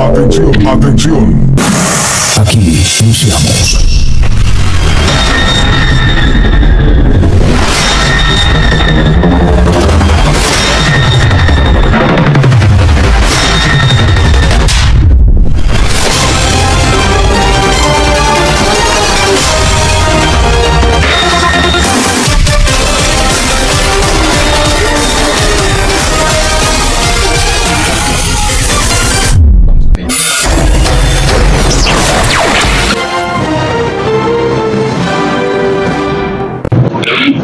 Atención, atención. Aquí iniciamos.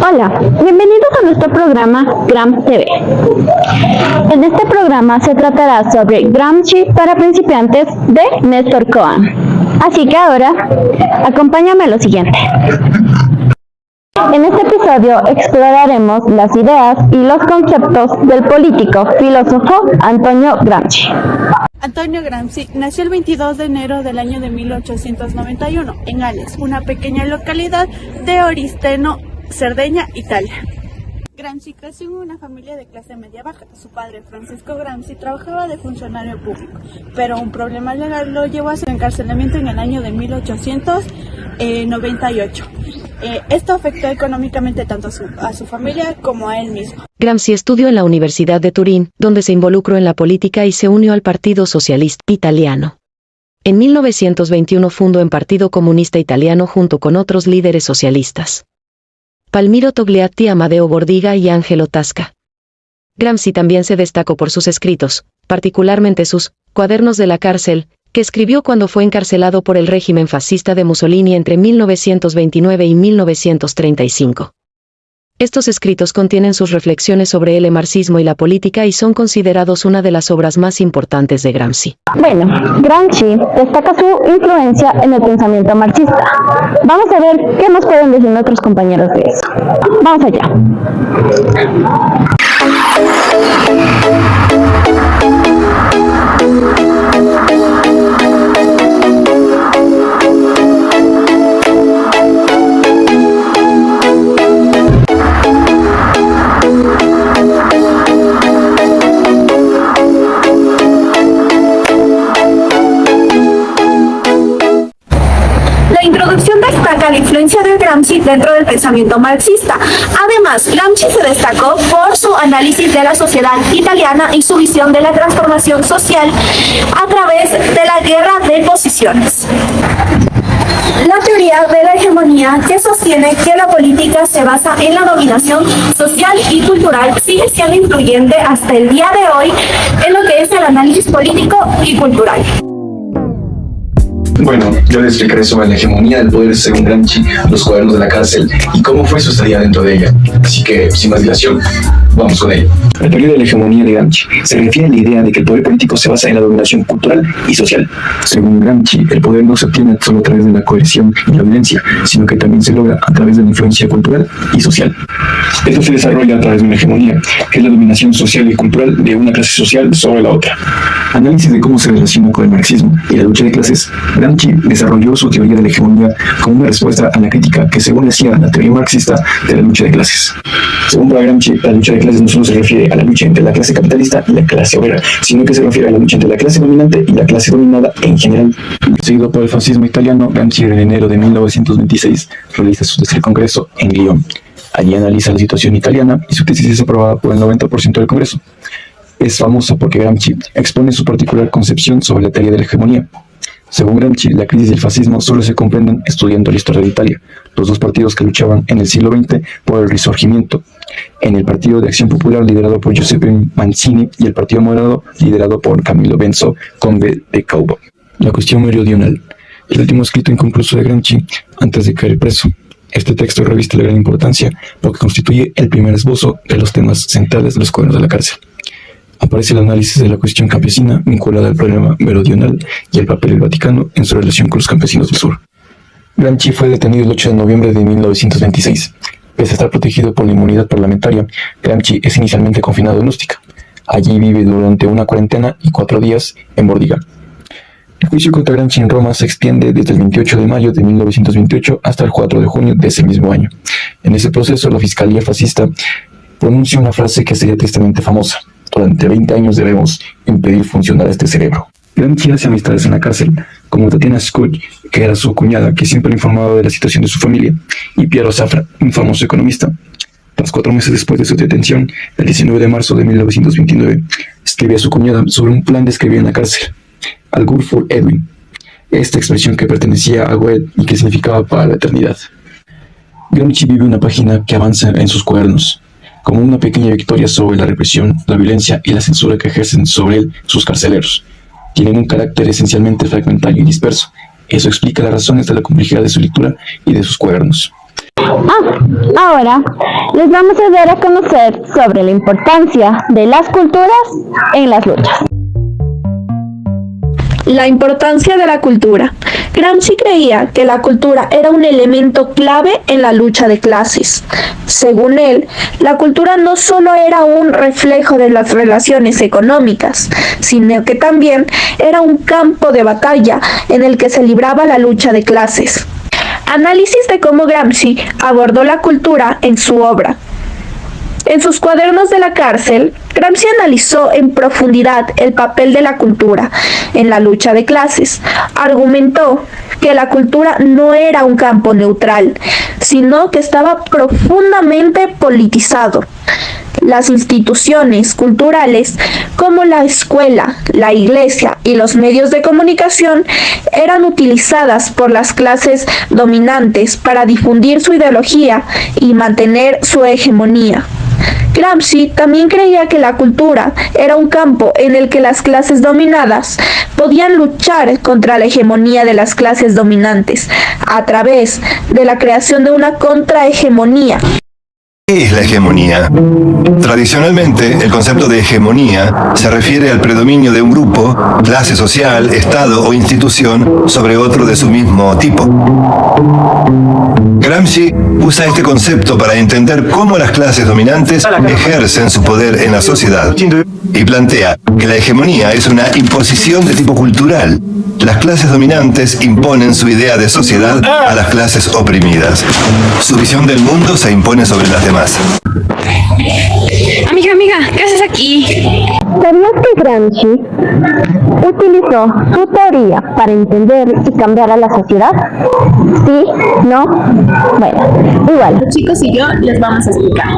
Hola, bienvenidos a nuestro programa Gram TV. En este programa se tratará sobre Gramsci para principiantes de Néstor Cohen. Así que ahora, acompáñame a lo siguiente. En este episodio exploraremos las ideas y los conceptos del político filósofo Antonio Gramsci. Antonio Gramsci nació el 22 de enero del año de 1891 en Gales, una pequeña localidad de Oristeno, Cerdeña, Italia. Gramsci creció en una familia de clase media baja. Su padre, Francisco Gramsci, trabajaba de funcionario público, pero un problema legal lo llevó a su encarcelamiento en el año de 1898. Esto afectó económicamente tanto a su familia como a él mismo. Gramsci estudió en la Universidad de Turín, donde se involucró en la política y se unió al Partido Socialista Italiano. En 1921 fundó el Partido Comunista Italiano junto con otros líderes socialistas. Palmiro Togliatti, Amadeo Bordiga y Angelo Tasca. Gramsci también se destacó por sus escritos, particularmente sus Cuadernos de la cárcel, que escribió cuando fue encarcelado por el régimen fascista de Mussolini entre 1929 y 1935. Estos escritos contienen sus reflexiones sobre el marxismo y la política y son considerados una de las obras más importantes de Gramsci. Bueno, Gramsci destaca su influencia en el pensamiento marxista. Vamos a ver qué nos pueden decir nuestros compañeros de eso. Vamos allá. La influencia de Gramsci dentro del pensamiento marxista. Además, Gramsci se destacó por su análisis de la sociedad italiana y su visión de la transformación social a través de la guerra de posiciones. La teoría de la hegemonía, que sostiene que la política se basa en la dominación social y cultural, sigue siendo influyente hasta el día de hoy en lo que es el análisis político y cultural. Bueno, yo les explicaré sobre la hegemonía del poder según Gramsci, los cuadernos de la cárcel y cómo fue su estadía dentro de ella. Así que, sin más dilación, vamos con ello. La teoría de la hegemonía de Gramsci se refiere a la idea de que el poder político se basa en la dominación cultural y social. Según Gramsci, el poder no se obtiene solo a través de la coerción y la violencia, sino que también se logra a través de la influencia cultural y social. Esto se desarrolla a través de una hegemonía, que es la dominación social y cultural de una clase social sobre la otra. Análisis de cómo se relaciona con el marxismo y la lucha de clases. Gramsci desarrolló su teoría de la hegemonía como una respuesta a la crítica que según hacía la teoría marxista de la lucha de clases. Según Gramsci, la lucha de clases no solo se refiere a la lucha entre la clase capitalista y la clase obrera, sino que se refiere a la lucha entre la clase dominante y la clase dominada en general. Seguido por el fascismo italiano, Gramsci en enero de 1926 realiza su tercer congreso en Lyon. Allí analiza la situación italiana y su tesis es aprobada por el 90% del congreso. Es famoso porque Gramsci expone su particular concepción sobre la teoría de la hegemonía. Según Gramsci, la crisis y el fascismo solo se comprenden estudiando la historia de Italia, los dos partidos que luchaban en el siglo XX por el Risorgimento, en el Partido de Acción Popular liderado por Giuseppe Mazzini y el Partido Moderado liderado por Camillo Benso, conde de Caubo. La cuestión meridional, el último escrito inconcluso de Gramsci antes de caer preso. Este texto reviste la gran importancia porque constituye el primer esbozo de los temas centrales de los cuadernos de la cárcel. Aparece el análisis de la cuestión campesina vinculada al problema meridional y el papel del Vaticano en su relación con los campesinos del sur. Gramsci fue detenido el 8 de noviembre de 1926. Pese a estar protegido por la inmunidad parlamentaria, Gramsci es inicialmente confinado en Ústica. Allí vive durante una cuarentena y 4 días en Bordiga. El juicio contra Gramsci en Roma se extiende desde el 28 de mayo de 1928 hasta el 4 de junio de ese mismo año. En ese proceso, la fiscalía fascista pronuncia una frase que sería tristemente famosa. durante 20 años debemos impedir funcionar este cerebro. Gramsci hace amistades en la cárcel, como Tatiana Scott, que era su cuñada, que siempre le informaba de la situación de su familia, y Piero Safra, un famoso economista. Tras 4 meses después de su detención, el 19 de marzo de 1929, escribe a su cuñada sobre un plan de escribir en la cárcel, All Good for Edwin, esta expresión que pertenecía a Goethe y que significaba para la eternidad. Gramsci vive una página que avanza en sus cuadernos, como una pequeña victoria sobre la represión, la violencia y la censura que ejercen sobre él sus carceleros. Tienen un carácter esencialmente fragmentario y disperso. Eso explica las razones de la complejidad de su lectura y de sus cuadernos. Ahora les vamos a dar a conocer sobre la importancia de las culturas en las luchas. La importancia de la cultura. Gramsci creía que la cultura era un elemento clave en la lucha de clases. Según él, la cultura no solo era un reflejo de las relaciones económicas, sino que también era un campo de batalla en el que se libraba la lucha de clases. Análisis de cómo Gramsci abordó la cultura en su obra. En sus cuadernos de la cárcel, Gramsci analizó en profundidad el papel de la cultura en la lucha de clases. Argumentó que la cultura no era un campo neutral, sino que estaba profundamente politizado. Las instituciones culturales, como la escuela, la iglesia y los medios de comunicación, eran utilizadas por las clases dominantes para difundir su ideología y mantener su hegemonía. Gramsci también creía que la cultura era un campo en el que las clases dominadas podían luchar contra la hegemonía de las clases dominantes a través de la creación de una contrahegemonía. ¿Qué es la hegemonía? Tradicionalmente, el concepto de hegemonía se refiere al predominio de un grupo, clase social, estado o institución sobre otro de su mismo tipo. Gramsci usa este concepto para entender cómo las clases dominantes ejercen su poder en la sociedad y plantea que la hegemonía es una imposición de tipo cultural. Las clases dominantes imponen su idea de sociedad a las clases oprimidas. Su visión del mundo se impone sobre las demás. Amiga, ¿qué haces aquí? ¿Sabías que Gramsci utilizó su teoría para entender y cambiar a la sociedad? ¿Sí? ¿No? Bueno, igual. Los chicos y yo les vamos a explicar.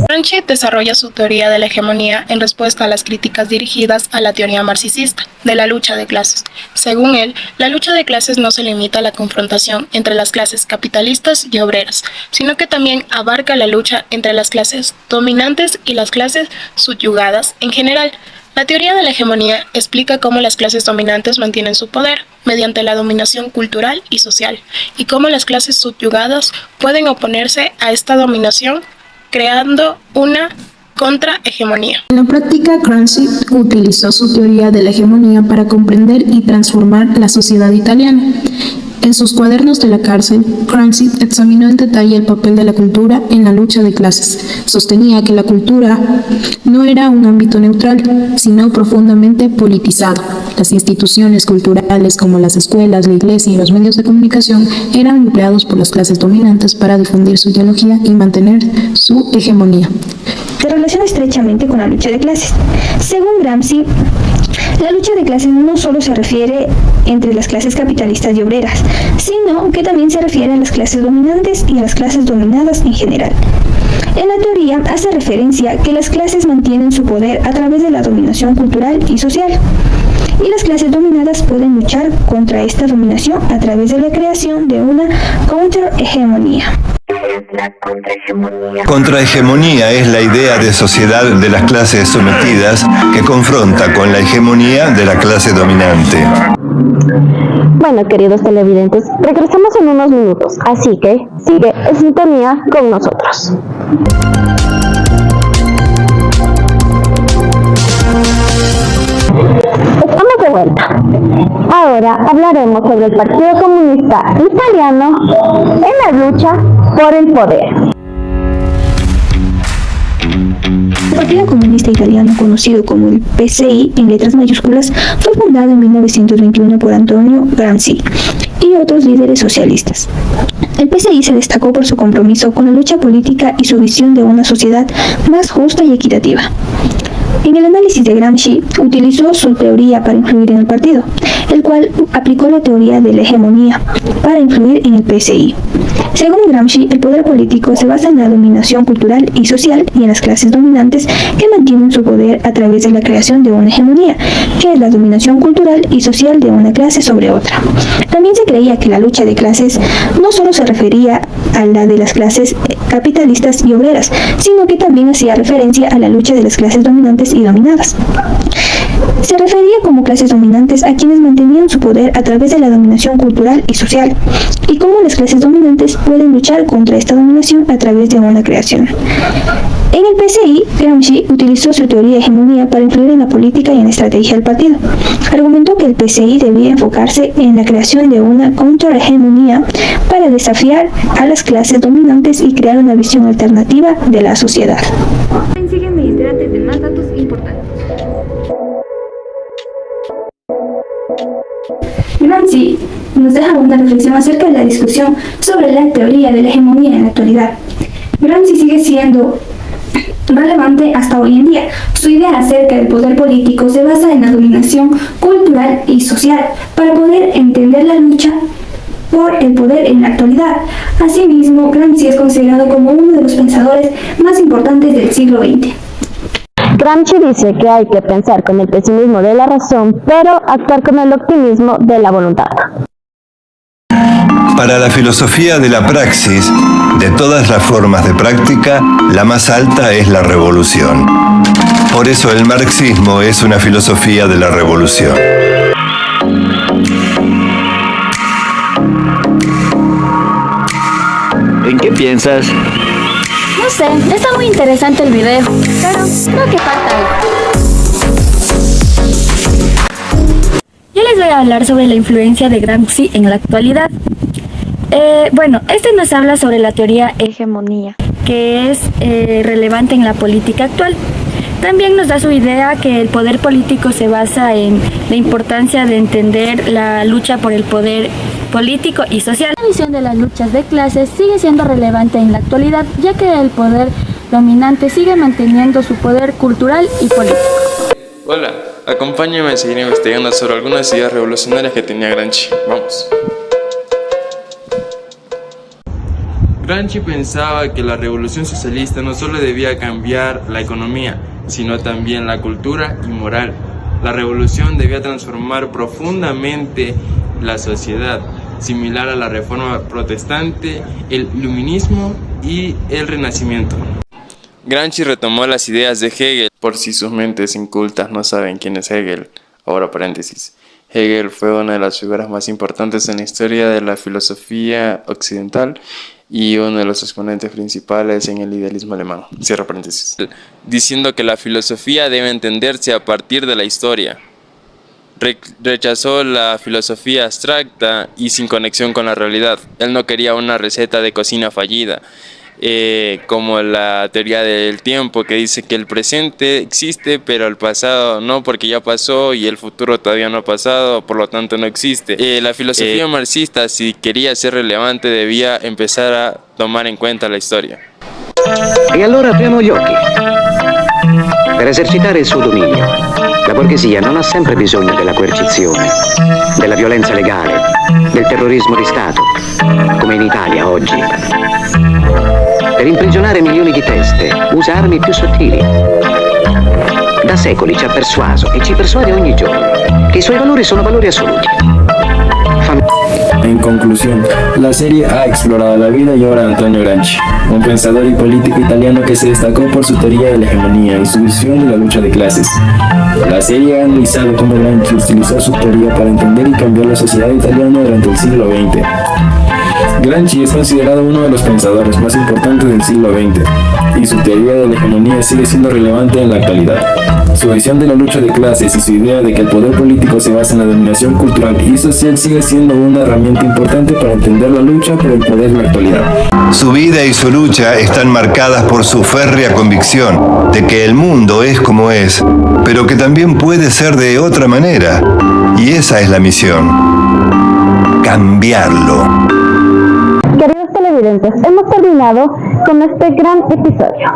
Gramsci desarrolla su teoría de la hegemonía en respuesta a las críticas dirigidas a la teoría marxista de la lucha de clases. Según él, la lucha de clases no se limita a la confrontación entre las clases capitalistas y obreras, sino que también abarca la lucha entre las clases dominantes y las clases subyugadas en general. La teoría de la hegemonía explica cómo las clases dominantes mantienen su poder mediante la dominación cultural y social, y cómo las clases subyugadas pueden oponerse a esta dominación creando una contrahegemonía. En la práctica, Gramsci utilizó su teoría de la hegemonía para comprender y transformar la sociedad italiana. En sus cuadernos de la cárcel, Gramsci examinó en detalle el papel de la cultura en la lucha de clases. Sostenía que la cultura no era un ámbito neutral, sino profundamente politizado. Las instituciones culturales como las escuelas, la iglesia y los medios de comunicación eran empleados por las clases dominantes para difundir su ideología y mantener su hegemonía. Se relaciona estrechamente con la lucha de clases. Según Gramsci, la lucha de clases no solo se refiere entre las clases capitalistas y obreras, sino que también se refiere a las clases dominantes y a las clases dominadas en general. En la teoría hace referencia que las clases mantienen su poder a través de la dominación cultural y social, y las clases dominadas pueden luchar contra esta dominación a través de la creación de una contrahegemonía. Contrahegemonía es la idea de sociedad de las clases sometidas que confronta con la hegemonía de la clase dominante. Bueno, queridos televidentes, regresamos en unos minutos, así que sigue en sintonía con nosotros. Estamos de vuelta. Ahora hablaremos sobre el Partido Comunista Italiano en la lucha por el poder. El Partido Comunista Italiano, conocido como el PCI en letras mayúsculas, fue fundado en 1921 por Antonio Gramsci y otros líderes socialistas. El PCI se destacó por su compromiso con la lucha política y su visión de una sociedad más justa y equitativa. En el análisis de Gramsci, utilizó su teoría para influir en el partido, el cual aplicó la teoría de la hegemonía para influir en el PSI. Según Gramsci, el poder político se basa en la dominación cultural y social y en las clases dominantes que mantienen su poder a través de la creación de una hegemonía, que es la dominación cultural y social de una clase sobre otra. También se creía que la lucha de clases no solo se refería a la de las clases capitalistas y obreras, sino que también hacía referencia a la lucha de las clases dominantes y dominadas. Se refería como clases dominantes a quienes mantenían su poder a través de la dominación cultural y social, y cómo las clases dominantes pueden luchar contra esta dominación a través de una creación. En el PSI, Gramsci utilizó su teoría de hegemonía para influir en la política y en la estrategia del partido. Argumentó que el PSI debía enfocarse en la creación de una contrahegemonía para desafiar a las clases dominantes y crear una visión alternativa de la sociedad. Sígueme y entérate de más datos importantes. Gramsci nos deja una reflexión acerca de la discusión sobre la teoría de la hegemonía en la actualidad. Gramsci sigue siendo relevante hasta hoy en día. Su idea acerca del poder político se basa en la dominación cultural y social para poder entender la lucha por el poder en la actualidad. Asimismo, Gramsci es considerado como uno de los pensadores más importantes del siglo XX. Gramsci dice que hay que pensar con el pesimismo de la razón, pero actuar con el optimismo de la voluntad. Para la filosofía de la praxis, de todas las formas de práctica, la más alta es la revolución. Por eso el marxismo es una filosofía de la revolución. ¿En qué piensas? No sé, está muy interesante el video, pero creo que falta algo. Yo les voy a hablar sobre la influencia de Gramsci en la actualidad. Este nos habla sobre la teoría hegemonía, que es relevante en la política actual. También nos da su idea que el poder político se basa en la importancia de entender la lucha por el poder político y social. La visión de las luchas de clases sigue siendo relevante en la actualidad, ya que el poder dominante sigue manteniendo su poder cultural y político. Hola, acompáñame a seguir investigando sobre algunas ideas revolucionarias que tenía Gramsci. Vamos. Gramsci pensaba que la revolución socialista no solo debía cambiar la economía, sino también la cultura y moral. La revolución debía transformar profundamente la sociedad, similar a la reforma protestante, el iluminismo y el renacimiento. Gramsci retomó las ideas de Hegel, por si sus mentes incultas no saben quién es Hegel. Ahora paréntesis. Hegel fue una de las figuras más importantes en la historia de la filosofía occidental y uno de los exponentes principales en el idealismo alemán. Cierra paréntesis. Diciendo que la filosofía debe entenderse a partir de la historia. Rechazó la filosofía abstracta y sin conexión con la realidad. Él no quería una receta de cocina fallida, como la teoría del tiempo, que dice que el presente existe pero el pasado no, porque ya pasó, y el futuro todavía no ha pasado, por lo tanto no existe. La filosofía marxista, si quería ser relevante, debía empezar a tomar en cuenta la storia. E allora apriamo gli occhi. Per esercitare il suo dominio, la borghesia non ha sempre bisogno della coercizione, della violenza legale, del terrorismo di Stato, come in Italia oggi. Per imprigionare milioni di teste usa armi più sottili. Da secoli ci ha persuaso e ci persuade ogni giorno che i suoi valori sono valori assoluti. En conclusión, la serie ha explorado la vida y obra de Antonio Gramsci, un pensador y político italiano que se destacó por su teoría de la hegemonía y su visión de la lucha de clases. La serie ha analizado cómo Gramsci utilizó su teoría para entender y cambiar la sociedad italiana durante el siglo XX. Gramsci es considerado uno de los pensadores más importantes del siglo XX, y su teoría de la hegemonía sigue siendo relevante en la actualidad. Su visión de la lucha de clases y su idea de que el poder político se basa en la dominación cultural y social sigue siendo una herramienta importante para entender la lucha por el poder en la actualidad. Su vida y su lucha están marcadas por su férrea convicción de que el mundo es como es, pero que también puede ser de otra manera. Y esa es la misión: cambiarlo. Queridos televidentes, televidentes, hemos terminado con este gran episodio.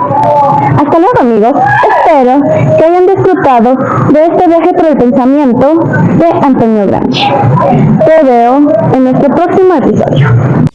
Hasta luego, amigos. Espero que hayan disfrutado de este viaje por el pensamiento de Antonio Gramsci. Te veo en nuestro próximo episodio.